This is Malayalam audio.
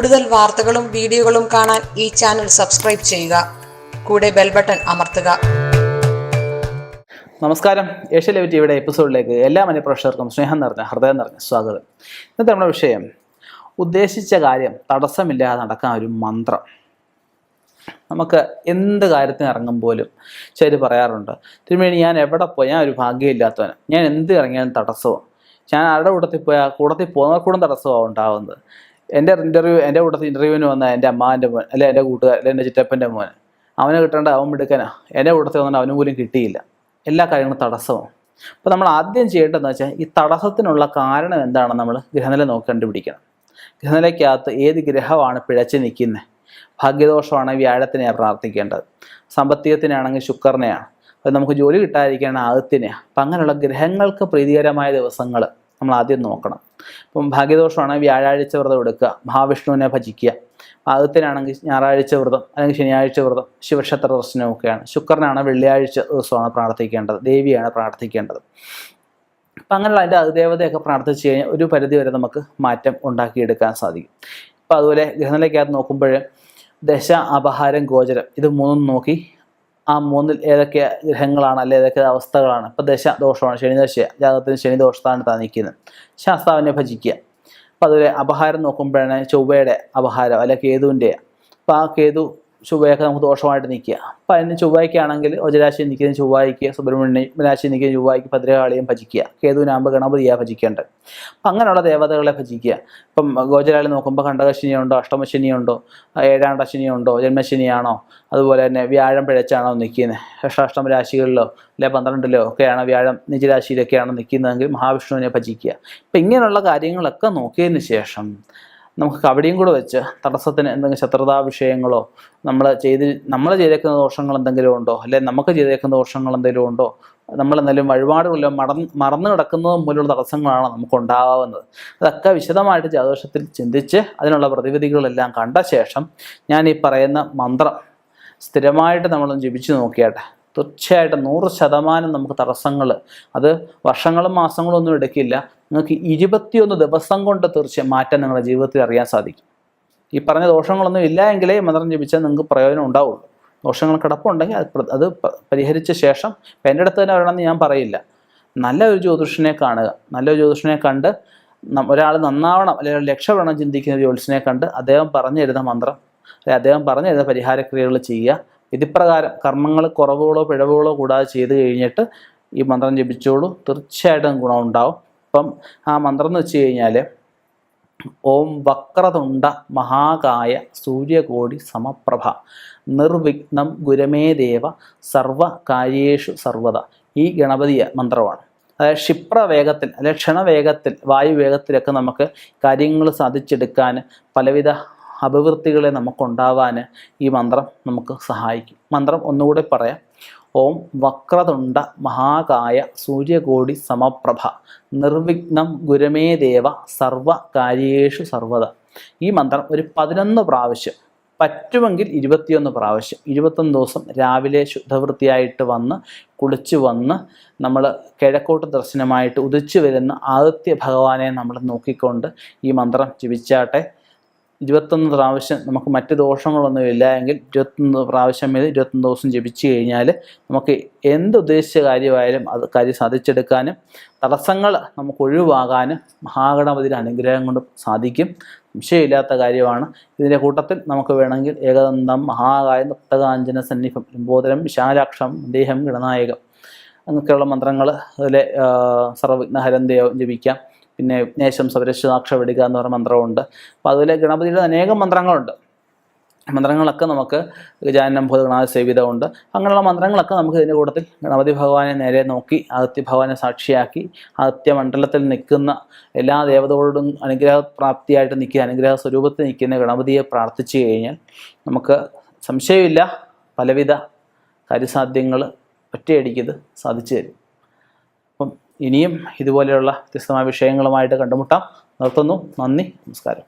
കൂടുതൽ വാർത്തകളും വീഡിയോകളും കാണാൻ ഈ ചാനൽ സബ്സ്ക്രൈബ് ചെയ്യുക. കൂടെ ബെൽ ബട്ടൺ അമർത്തുക. നമസ്കാരം. ഏഷ്യ ലൈവ് ടിവിയുടെ എപ്പിസോഡിലേക്ക് എല്ലാ മനഃപ്രേക്ഷകർക്കും സ്നേഹം നിറഞ്ഞ ഹൃദയം നിറഞ്ഞ സ്വാഗതം. ഇന്നത്തെ നമ്മുടെ വിഷയം ഉദ്ദേശിച്ച കാര്യം തടസ്സമില്ലാതെ നടക്കാൻ ഒരു മന്ത്രം. നമുക്ക് എന്ത് കാര്യത്തിന് ഇറങ്ങുമ്പോലും ചിലർ പറയാറുണ്ട്, തിരുമേനി ഞാൻ എവിടെ പോയി, ഞാൻ ഒരു ഭാഗ്യമില്ലാത്തവന്, ഞാൻ എന്ത് ഇറങ്ങിയാലും തടസ്സവും, ഞാൻ ആരുടെ കൂട്ടത്തിൽ പോയാൽ കൂട്ടത്തിൽ പോകുന്നവർക്കൂടും തടസ്സമാണ് ഉണ്ടാകുന്നത്. എൻ്റെ കൂട്ടത്തിൽ ഇൻ്റർവ്യൂവിന് വന്ന എൻ്റെ അമ്മാൻ്റെ മോൻ, അല്ലെ എൻ്റെ കൂട്ടുകാർ, അല്ലെ എൻ്റെ ചിറ്റപ്പൻ്റെ മോൻ, അവനെ കിട്ടേണ്ട അവൻ മിടുക്കനാ, എൻ്റെ കൂട്ടത്തിൽ വന്നിട്ട് അവനും പോലും കിട്ടിയില്ല. എല്ലാ കാര്യങ്ങളും തടസ്സവും. അപ്പോൾ നമ്മൾ ആദ്യം ചെയ്യേണ്ടതെന്ന് വെച്ചാൽ ഈ തടസ്സത്തിനുള്ള കാരണം എന്താണെന്ന് നമ്മൾ ഗ്രഹനില നോക്കി കണ്ടുപിടിക്കണം. ഗ്രഹനിലയ്ക്കകത്ത് ഏത് ഗ്രഹമാണ് പിഴച്ച് നിൽക്കുന്നത്? ഭാഗ്യദോഷമാണെങ്കിൽ വ്യാഴത്തിനെയാണ് പ്രാർത്ഥിക്കേണ്ടത്, സാമ്പത്തികത്തിനാണെങ്കിൽ ശുക്രനെയാണ്, അത് നമുക്ക് ജോലി കിട്ടാതിരിക്കുകയാണ് ആദിത്യനെയാണ്. അപ്പം അങ്ങനെയുള്ള ഗ്രഹങ്ങൾക്ക് പ്രീതികരമായ ദിവസങ്ങൾ നമ്മൾ ആദ്യം നോക്കണം. ഇപ്പം ഭാഗ്യദോഷമാണെങ്കിൽ വ്യാഴാഴ്ച വ്രതം എടുക്കുക, മഹാവിഷ്ണുവിനെ ഭജിക്കുക. ആദിത്യനാണെങ്കിൽ ഞായറാഴ്ച വ്രതം അല്ലെങ്കിൽ ശനിയാഴ്ച വ്രതം, ശിവക്ഷേത്ര ദർശനമൊക്കെയാണ്. ശുക്രനാണ് വെള്ളിയാഴ്ച ദിവസമാണ് പ്രാർത്ഥിക്കേണ്ടത്, ദേവിയാണ് പ്രാർത്ഥിക്കേണ്ടത്. അപ്പം അങ്ങനെയുള്ള അതിൻ്റെ അതിദേവതയൊക്കെ പ്രാർത്ഥിച്ച് കഴിഞ്ഞാൽ ഒരു പരിധി വരെ നമുക്ക് മാറ്റം ഉണ്ടാക്കിയെടുക്കാൻ സാധിക്കും. അപ്പം അതുപോലെ ഗ്രഹനിലയ്ക്കകത്ത് നോക്കുമ്പോൾ ദശ, അപഹാരം, ഗോചരം ഇത് മൂന്നും നോക്കി ആ മൂന്നിൽ ഏതൊക്കെ ഗ്രഹങ്ങളാണ്, അല്ലെ ഏതൊക്കെ അവസ്ഥകളാണ്. ഇപ്പോൾ ദശ ദോഷമാണ്, ശനിദശ, ജാതകത്തിന് ശനി ദോഷത്താണ് നിൽക്കുന്നത്, ശാസ്താവിനെ ഭജിക്കുക. അപ്പോൾ അതുപോലെ അപഹാരം നോക്കുമ്പോഴാണ് ചൊവ്വയുടെ അപഹാരം അല്ലെ കേതുവിൻ്റെ. അപ്പോൾ ആ കേതു ചൊവ്വയൊക്കെ നമുക്ക് ദോഷമായിട്ട് നിൽക്കുക. അപ്പോൾ അതിന് ചൊവ്വയ്ക്കാണെങ്കിൽ വജ്രരാശി നിൽക്കുന്ന ചൊവ്വായിക്ക് സുബ്രഹ്മണ്യം, രാശി നിൽക്കുന്ന ചൊവ്വായിക്ക് ഭദ്രകാളിയും ഭജിക്കുക. കേതുവിനാകുമ്പോൾ ഗണപതിയാണ് ഭജിക്കേണ്ടത്. അപ്പം അങ്ങനെയുള്ള ദേവതകളെ ഭജിക്കുക. ഇപ്പം ഗോചരാളി നോക്കുമ്പോൾ കണ്ടകശനിയുണ്ടോ, അഷ്ടമശനിയുണ്ടോ, ഏഴാണ്ടശനിയുണ്ടോ, ജന്മശനിയാണോ, അതുപോലെ തന്നെ വ്യാഴം പിഴച്ചാണോ നിൽക്കുന്നത്, ഷഷ്ടാഷ്ടമ രാശികളിലോ അല്ലെ 12-ലോ ഒക്കെയാണ് വ്യാഴം നിജരാശിയിലൊക്കെയാണ് നിൽക്കുന്നതെങ്കിൽ മഹാവിഷ്ണുവിനെ ഭജിക്കുക. അപ്പം ഇങ്ങനെയുള്ള കാര്യങ്ങളൊക്കെ നോക്കിയതിന് ശേഷം നമുക്ക് കവടിയും കൂടെ വെച്ച് തടസ്സത്തിന് എന്തെങ്കിലും ശത്രുതാ വിഷയങ്ങളോ, നമ്മൾ ചെയ്തേക്കുന്ന ദോഷങ്ങൾ എന്തെങ്കിലും ഉണ്ടോ, അല്ലെങ്കിൽ നമുക്ക് ചെയ്തേക്കുന്ന ദോഷങ്ങൾ എന്തെങ്കിലും ഉണ്ടോ, നമ്മളെന്തെങ്കിലും വഴിപാടുകളോ മറന്നു കിടക്കുന്നത് മൂലമുള്ള തടസ്സങ്ങളാണ് നമുക്ക് ഉണ്ടാകാവുന്നത്. അതൊക്കെ വിശദമായിട്ട് ജ്യോതിഷത്തിൽ ചിന്തിച്ച് അതിനുള്ള പ്രതിവിധികളെല്ലാം കണ്ട ശേഷം ഞാൻ ഈ പറയുന്ന മന്ത്രം സ്ഥിരമായിട്ട് നമ്മളൊന്ന് ജപിച്ച് നോക്കിയാട്ടെ. തീർച്ചയായിട്ടും 100% നമുക്ക് തടസ്സങ്ങൾ, അത് വർഷങ്ങളും മാസങ്ങളും ഒന്നും എടുക്കില്ല, നിങ്ങൾക്ക് 21 ദിവസം കൊണ്ട് തീർച്ചയായും മാറ്റം നിങ്ങളുടെ ജീവിതത്തിൽ അറിയാൻ സാധിക്കും. ഈ പറഞ്ഞ ദോഷങ്ങളൊന്നും ഇല്ല എങ്കിലേ മന്ത്രം ജപിച്ചാൽ നിങ്ങൾക്ക് പ്രയോജനം ഉണ്ടാവുള്ളൂ. ദോഷങ്ങൾ കിടപ്പുണ്ടെങ്കിൽ അത് പരിഹരിച്ച ശേഷം എൻ്റെ അടുത്ത് തന്നെ വരണമെന്ന് ഞാൻ പറയില്ല. നല്ലൊരു ജ്യോതിഷനെ കാണുക, നല്ലൊരു ജ്യോതിഷനെ കണ്ട് ഒരാൾ നന്നാവണം അല്ലെങ്കിൽ രക്ഷപ്പെടണം ചിന്തിക്കുന്ന ജ്യോതിഷനെ കണ്ട് അദ്ദേഹം പറഞ്ഞു തരുന്ന മന്ത്രം അല്ലെങ്കിൽ അദ്ദേഹം പറഞ്ഞു തരുന്ന പരിഹാരക്രിയകൾ ചെയ്യുക. വിധിപ്രകാരം കർമ്മങ്ങൾ കുറവുകളോ പിഴവുകളോ കൂടാതെ ചെയ്ത് കഴിഞ്ഞിട്ട് ഈ മന്ത്രം ജപിച്ചോളൂ, തീർച്ചയായിട്ടും ഗുണമുണ്ടാവും. അപ്പം ആ മന്ത്രം എന്ന് വെച്ച് കഴിഞ്ഞാൽ ഓം വക്രതുണ്ട മഹാകായ സൂര്യകോടി സമപ്രഭ നിർവിഘ്നം ഗുരമേ ദേവ സർവകാര്യേഷു സർവത. ഈ ഗണപതിയ മന്ത്രമാണ്. അതായത് ക്ഷിപ്രവേഗത്തിൽ അല്ലെങ്കിൽ ക്ഷണവേഗത്തിൽ, വായുവേഗത്തിലൊക്കെ നമുക്ക് കാര്യങ്ങൾ സാധിച്ചെടുക്കാൻ, പലവിധ അഭിവൃദ്ധികളെ നമുക്കുണ്ടാവാൻ ഈ മന്ത്രം നമുക്ക് സഹായിക്കും. മന്ത്രം ഒന്നുകൂടെ പറയാം. ഓം വക്രതുണ്ട മഹാകായ സൂര്യകോടി സമപ്രഭ നിർവിഘ്നം ഗുരമേ ദേവ സർവകാര്യേഷു സർവത. ഈ മന്ത്രം ഒരു 11 പ്രാവശ്യം, പറ്റുമെങ്കിൽ 21 പ്രാവശ്യം, 21 ദിവസം രാവിലെ ശുദ്ധവൃത്തിയായിട്ട് വന്ന് കുളിച്ച് വന്ന് നമ്മൾ കിഴക്കോട്ട് ദർശനമായിട്ട് ഉദിച്ചു വരുന്ന ആദിത്യ ഭഗവാനെ നമ്മൾ നോക്കിക്കൊണ്ട് ഈ മന്ത്രം ജപിച്ചാട്ടെ. 21 പ്രാവശ്യം നമുക്ക് മറ്റ് ദോഷങ്ങളൊന്നും ഇല്ല എങ്കിൽ 21 പ്രാവശ്യം 21 ദിവസം ജപിച്ചു കഴിഞ്ഞാൽ നമുക്ക് എന്തുദ്ദേശിച്ച കാര്യമായാലും അത് കാര്യം സാധിച്ചെടുക്കാനും തടസ്സങ്ങൾ നമുക്ക് ഒഴിവാകാനും മഹാഗണപതിയുടെ അനുഗ്രഹം കൊണ്ട് സാധിക്കും. സംശയമില്ലാത്ത കാര്യമാണ്. ഇതിൻ്റെ കൂട്ടത്തിൽ നമുക്ക് വേണമെങ്കിൽ ഏകദന്തം മഹാകായ നൃത്തകാഞ്ചന സന്നിഭം ലംബോദരം വിശാലാക്ഷം ദേഹം ഗണനായകം എന്നൊക്കെയുള്ള മന്ത്രങ്ങൾ, അതിലെ സർവവിഘ്നഹരന്തയോ ജപിക്കാം. പിന്നെ വിഘ്നേശം സവരശാക്ഷ വെടിക എന്ന് പറഞ്ഞ മന്ത്രമുണ്ട്. അപ്പോൾ അതിലെ ഗണപതിയുടെ അനേകം മന്ത്രങ്ങളുണ്ട്. മന്ത്രങ്ങളൊക്കെ നമുക്ക് ഗജാനനം ഭൂതഗണാതി സേവിതമുണ്ട്. അങ്ങനെയുള്ള മന്ത്രങ്ങളൊക്കെ നമുക്ക് ഇതിൻ്റെ കൂട്ടത്തിൽ ഗണപതി ഭഗവാനെ നേരെ നോക്കി ആദിത്യ ഭഗവാനെ സാക്ഷിയാക്കി ആദിത്യ മണ്ഡലത്തിൽ നിൽക്കുന്ന എല്ലാ ദേവതകളോടും അനുഗ്രഹപ്രാപ്തിയായിട്ട് നിൽക്കുക, അനുഗ്രഹ സ്വരൂപത്തിൽ നിൽക്കുന്ന ഗണപതിയെ പ്രാർത്ഥിച്ചു കഴിഞ്ഞാൽ നമുക്ക് സംശയമില്ല പലവിധ കാര്യസാധ്യങ്ങൾ ഒറ്റയടിക്കത് സാധിച്ചു തരും. അപ്പം ഇനിയും ഇതുപോലെയുള്ള വ്യത്യസ്തമായ വിഷയങ്ങളുമായിട്ട് കണ്ടുമുട്ടാം. നിർത്തുന്നു. നന്ദി, നമസ്കാരം.